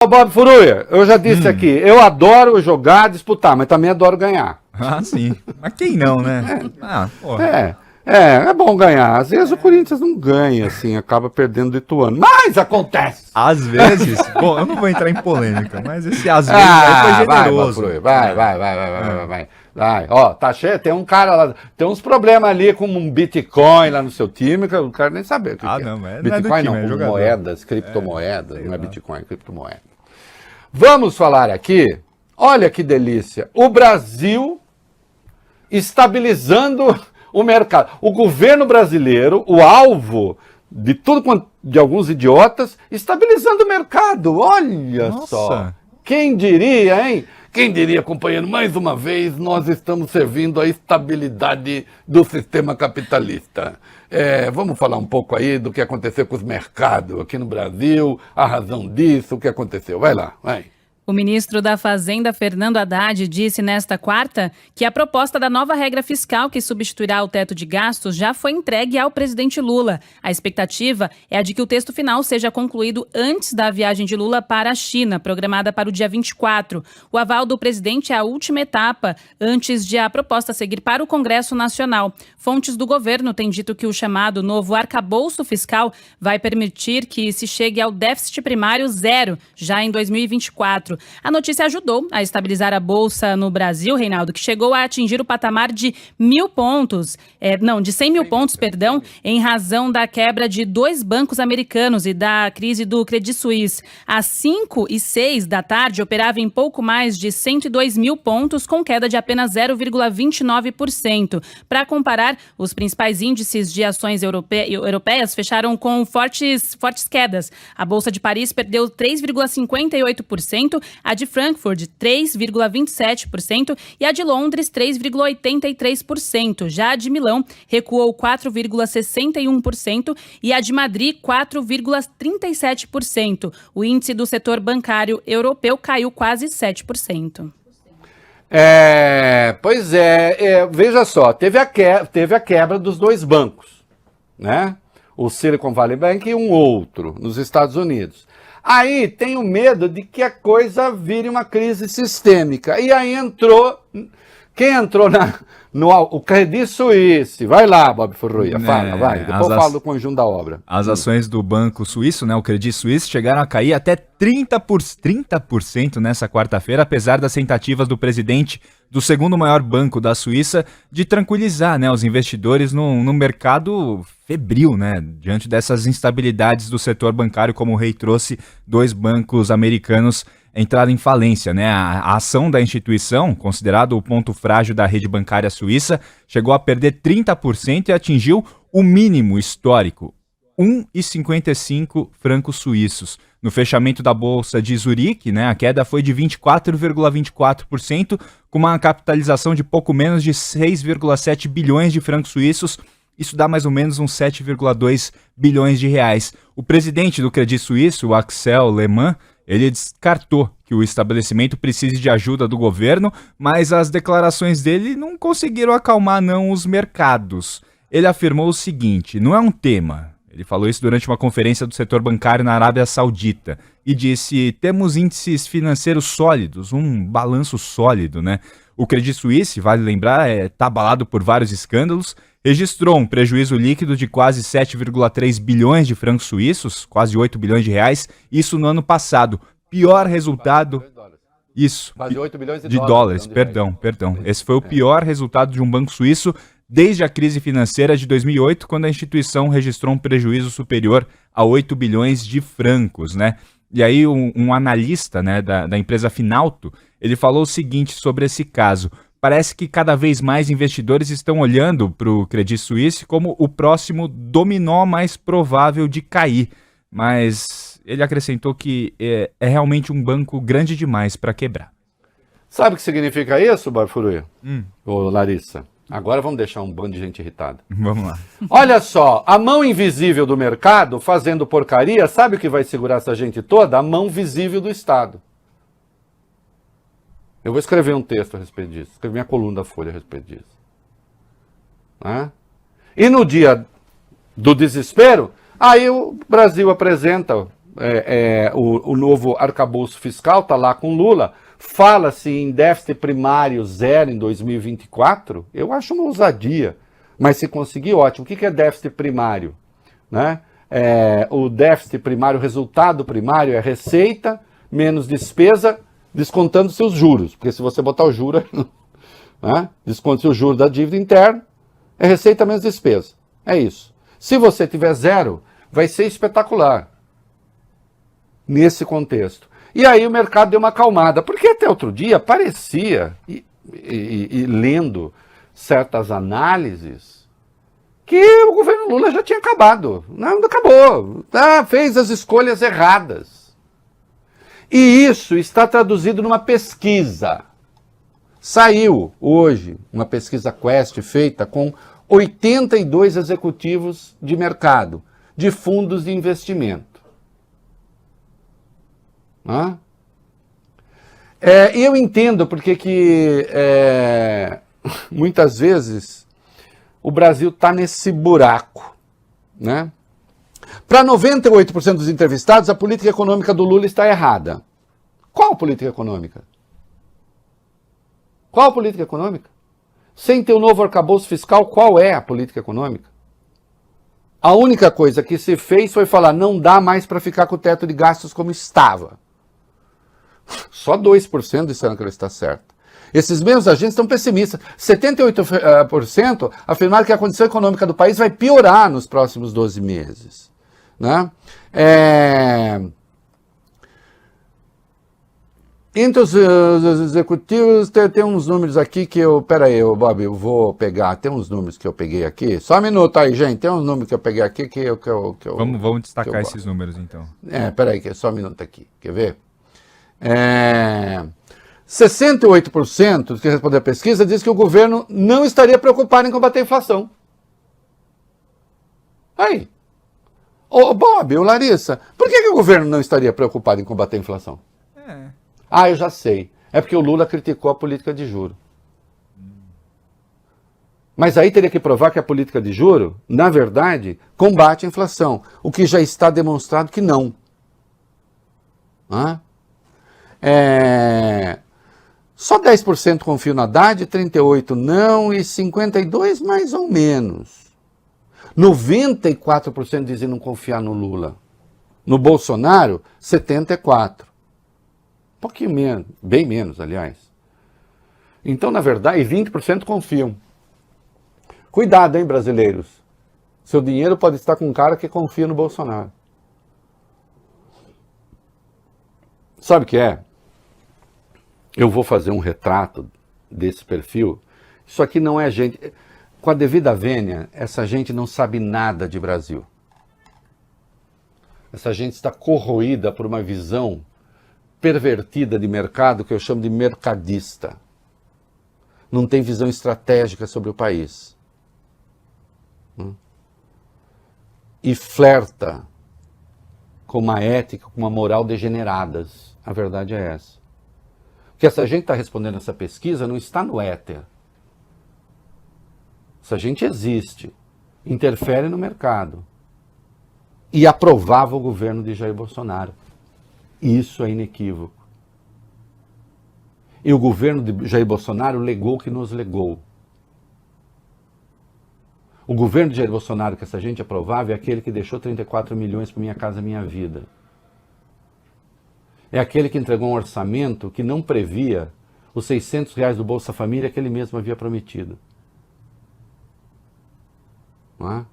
Bob Furuia, eu já disse aqui, eu adoro jogar, disputar, mas também adoro ganhar. Ah, sim. Mas quem não, né? É bom ganhar. Às vezes o Corinthians não ganha, assim, acaba perdendo do Ituano. Mas acontece! Às vezes, bom, eu não vou entrar em polêmica, mas esse às vezes aí foi generoso. Vai. Ó, tá cheio, tem um cara lá, tem uns problemas ali com um Bitcoin lá no seu time, que o cara nem sabe o que que é. Não, mas Bitcoin não é do time, com é moedas, criptomoedas, não é Bitcoin, é criptomoeda. Vamos falar aqui, olha que delícia, o Brasil estabilizando o mercado. O governo brasileiro, o alvo de tudo quanto de alguns idiotas, estabilizando o mercado. Olha só. Quem diria, hein? Quem diria, companheiro, mais uma vez nós estamos servindo a estabilidade do sistema capitalista. Vamos falar um pouco aí do que aconteceu com os mercados aqui no Brasil, a razão disso, o que aconteceu. Vai lá, vai. O ministro da Fazenda, Fernando Haddad, disse nesta quarta que a proposta da nova regra fiscal que substituirá o teto de gastos já foi entregue ao presidente Lula. A expectativa é a de que o texto final seja concluído antes da viagem de Lula para a China, programada para o dia 24. O aval do presidente é a última etapa antes de a proposta seguir para o Congresso Nacional. Fontes do governo têm dito que o chamado novo arcabouço fiscal vai permitir que se chegue ao déficit primário zero já em 2024. A notícia ajudou a estabilizar a Bolsa no Brasil, Reinaldo, que chegou a atingir o patamar de 1.000 pontos, de 100 mil pontos, em razão da quebra de 2 bancos americanos e da crise do Credit Suisse. Às 5h06 da tarde, operava em pouco mais de 102 mil pontos, com queda de apenas 0,29%. Para comparar, os principais índices de ações europeias fecharam com fortes quedas. A Bolsa de Paris perdeu 3,58%, a de Frankfurt 3,27% e a de Londres 3,83%. Já a de Milão recuou 4,61% e a de Madrid 4,37%. O índice do setor bancário europeu caiu quase 7%. Veja só, teve a quebra dos 2 bancos, né? O Silicon Valley Bank e um outro, nos Estados Unidos. Aí tenho medo de que a coisa vire uma crise sistêmica. E aí quem entrou o Credit Suisse. Vai lá, Bob Furuia, vai. Depois eu falo do conjunto da obra. As ações do banco suíço, né, o Credit Suisse, chegaram a cair até 30% nessa quarta-feira, apesar das tentativas do presidente do segundo maior banco da Suíça de tranquilizar, né, os investidores no mercado febril, né, diante dessas instabilidades do setor bancário, como o Rei trouxe, 2 bancos americanos entraram em falência, né? A ação da instituição, considerado o ponto frágil da rede bancária suíça, chegou a perder 30% e atingiu o mínimo histórico, 1,55 francos suíços. No fechamento da Bolsa de Zurique, né, a queda foi de 24,24%, com uma capitalização de pouco menos de 6,7 bilhões de francos suíços. Isso dá mais ou menos uns 7,2 bilhões de reais. O presidente do Credit Suisse, o Axel Lehmann, ele descartou que o estabelecimento precise de ajuda do governo, mas as declarações dele não conseguiram acalmar os mercados. Ele afirmou o seguinte: não é um tema. Ele falou isso durante uma conferência do setor bancário na Arábia Saudita e disse: temos índices financeiros sólidos, um balanço sólido, né? O Credit Suisse, vale lembrar, está abalado por vários escândalos, registrou um prejuízo líquido de quase 7,3 bilhões de francos suíços, quase 8 bilhões de reais, isso no ano passado. Pior resultado... Isso. Quase 8 bilhões de dólares. Perdão. Esse foi o pior resultado de um banco suíço desde a crise financeira de 2008, quando a instituição registrou um prejuízo superior a 8 bilhões de francos, né? E aí um analista, né, da empresa Finalto, ele falou o seguinte sobre esse caso: parece que cada vez mais investidores estão olhando para o Credit Suisse como o próximo dominó mais provável de cair. Mas ele acrescentou que é realmente um banco grande demais para quebrar. Sabe o que significa isso, Bob Furuia? Ô, Larissa? Agora vamos deixar um bando de gente irritada. Vamos lá. Olha só, a mão invisível do mercado fazendo porcaria, sabe o que vai segurar essa gente toda? A mão visível do Estado. Eu vou escrever um texto a respeito disso. Escrever minha coluna da Folha a respeito disso. E no dia do desespero, aí o Brasil apresenta o novo arcabouço fiscal, está lá com Lula, fala-se em déficit primário zero em 2024, eu acho uma ousadia, mas se conseguir, ótimo. O que é déficit primário? Né? O déficit primário, o resultado primário é receita menos despesa, descontando-se os juros, porque se você botar o juro, né? Desconte-se o juro da dívida interna, é receita menos despesa, é isso. Se você tiver zero, vai ser espetacular nesse contexto. E aí o mercado deu uma acalmada, porque até outro dia parecia, e lendo certas análises, que o governo Lula já tinha acabado. Não acabou. Fez as escolhas erradas. E isso está traduzido numa pesquisa. Saiu hoje uma pesquisa Quest feita com 82 executivos de mercado, de fundos de investimento. E eu entendo porque que muitas vezes o Brasil está nesse buraco, né? Para 98% dos entrevistados, a política econômica do Lula está errada. Qual política econômica? Qual política econômica? Sem ter o novo arcabouço fiscal, qual é a política econômica? A única coisa que se fez foi falar, não dá mais para ficar com o teto de gastos como estava. Só 2% disseram que ele está certo. Esses mesmos agentes estão pessimistas. 78% afirmaram que a condição econômica do país vai piorar nos próximos 12 meses. Né? Entre os executivos, tem uns números aqui que eu... Pera aí, Bob, eu vou pegar. Tem uns números que eu peguei aqui. Só um minuto aí, gente. Tem uns números que eu peguei aqui que eu Vamos destacar esses números, então. Pera aí, só um minuto aqui. Quer ver? 68% dos que responderam à pesquisa diz que o governo não estaria preocupado em combater a inflação. Aí. Bob, Larissa, por que o governo não estaria preocupado em combater a inflação? Eu já sei. É porque o Lula criticou a política de juro. Mas aí teria que provar que a política de juro, na verdade, combate a inflação. O que já está demonstrado que não. Só 10% confiam na Haddad, 38% não e 52% mais ou menos. 94% dizem não confiar no Lula. No Bolsonaro, 74%. Um pouquinho menos, bem menos, aliás. Então, na verdade, 20% confiam. Cuidado, hein, brasileiros. Seu dinheiro pode estar com um cara que confia no Bolsonaro. Sabe o que é? Eu vou fazer um retrato desse perfil. Isso aqui não é gente... Com a devida vênia, essa gente não sabe nada de Brasil. Essa gente está corroída por uma visão pervertida de mercado que eu chamo de mercadista. Não tem visão estratégica sobre o país. E flerta com uma ética, com uma moral degeneradas. A verdade é essa. Porque essa gente está respondendo essa pesquisa não está no éter. Essa gente existe, interfere no mercado e aprovava o governo de Jair Bolsonaro. Isso é inequívoco. E o governo de Jair Bolsonaro legou o que nos legou. O governo de Jair Bolsonaro que essa gente aprovava é aquele que deixou 34 milhões para Minha Casa Minha Vida. É aquele que entregou um orçamento que não previa os R$600 do Bolsa Família que ele mesmo havia prometido. Não é?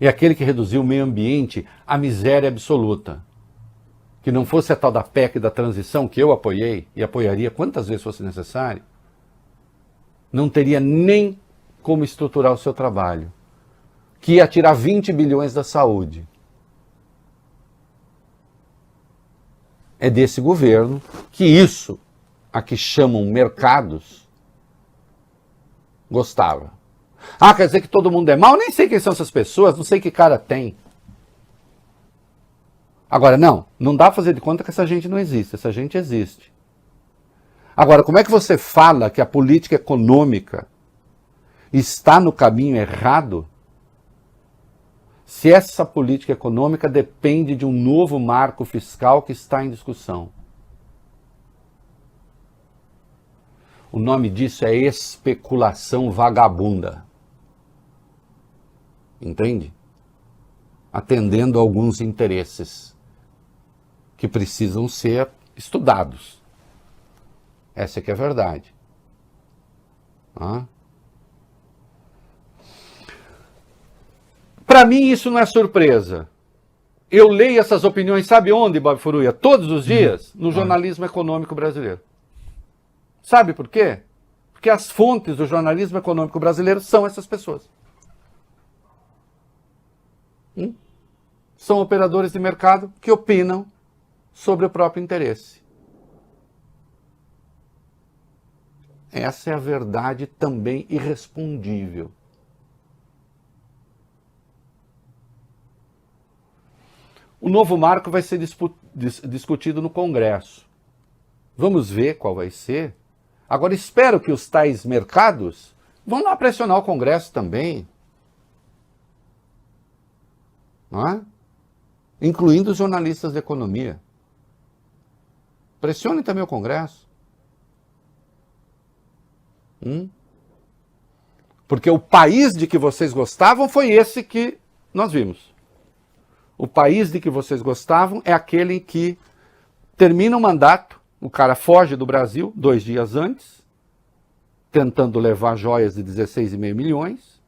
É aquele que reduziu o meio ambiente à miséria absoluta. Que não fosse a tal da PEC da transição que eu apoiei e apoiaria quantas vezes fosse necessário, não teria nem como estruturar o seu trabalho. Que ia tirar 20 bilhões da saúde. É desse governo que isso, a que chamam mercados, gostava. Quer dizer que todo mundo é mau? Nem sei quem são essas pessoas, não sei que cara tem. Agora, não dá para fazer de conta que essa gente não existe, essa gente existe. Agora, como é que você fala que a política econômica está no caminho errado se essa política econômica depende de um novo marco fiscal que está em discussão. O nome disso é especulação vagabunda. Entende? Atendendo a alguns interesses que precisam ser estudados. Essa é que é a verdade. Para mim isso não é surpresa. Eu leio essas opiniões, sabe onde, Bob Furuia? Todos os dias, no jornalismo econômico brasileiro. Sabe por quê? Porque as fontes do jornalismo econômico brasileiro são essas pessoas. São operadores de mercado que opinam sobre o próprio interesse. Essa é a verdade também irrespondível. O novo marco vai ser discutido no Congresso. Vamos ver qual vai ser. Agora, espero que os tais mercados vão lá pressionar o Congresso também. Não é? Incluindo os jornalistas de economia. Pressionem também o Congresso. Porque o país de que vocês gostavam foi esse que nós vimos. O país de que vocês gostavam é aquele em que termina o mandato, o cara foge do Brasil 2 dias antes, tentando levar joias de 16,5 milhões,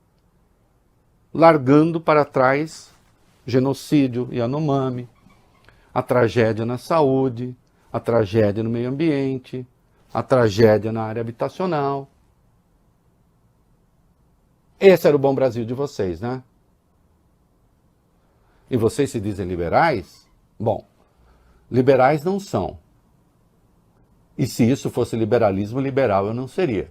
largando para trás genocídio Yanomami, a tragédia na saúde, a tragédia no meio ambiente, a tragédia na área habitacional. Esse era o bom Brasil de vocês, né? E vocês se dizem liberais? Bom, liberais não são. E se isso fosse liberalismo, liberal eu não seria.